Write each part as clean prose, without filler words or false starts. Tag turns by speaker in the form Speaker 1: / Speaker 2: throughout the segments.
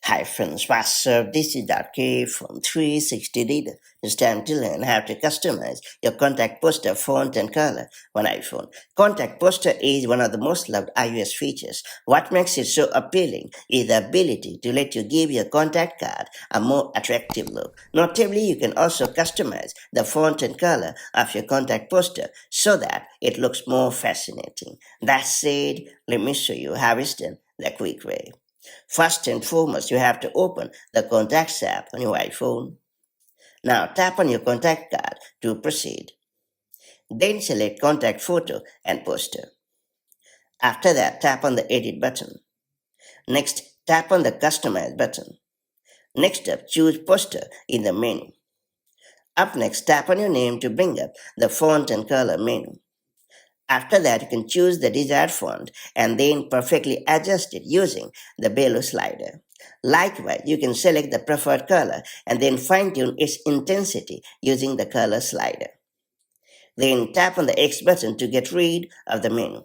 Speaker 1: Hi friends, what's up? This is K from 360 Reader. It's time to learn how to customize your contact poster font and color on iPhone. Contact poster is one of the most loved iOS features. What makes it so appealing is the ability to let you give your contact card a more attractive look. Notably, you can also customize the font and color of your contact poster so that it looks more fascinating. That said, let me show you how it's done the quick way. First and foremost, you have to open the Contacts app on your iPhone. Now tap on your contact card to proceed. Then select Contact Photo and Poster. After that, tap on the Edit button. Next, tap on the Customize button. Next up, choose Poster in the menu. Up next, tap on your name to bring up the Font and Color menu. After that, you can choose the desired font and then perfectly adjust it using the below slider. Likewise, you can select the preferred color and then fine-tune its intensity using the color slider. Then tap on the X button to get rid of the menu.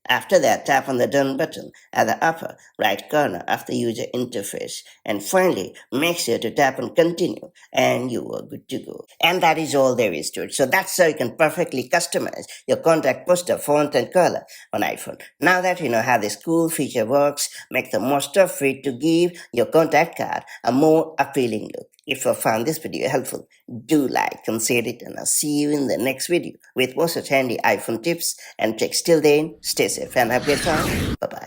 Speaker 1: After that, tap on the Done button at the upper right corner of the user interface. And finally, make sure to tap on Continue and you are good to go. And that is all there is to it. So that's how you can perfectly customize your contact poster font and color on iPhone. Now that you know how this cool feature works, make the most of it to give your contact card a more appealing look. If you found this video helpful, do like and share it, and I'll see you in the next video with more such handy iPhone tips and tricks. Till then, stay safe and have a good time. Bye bye.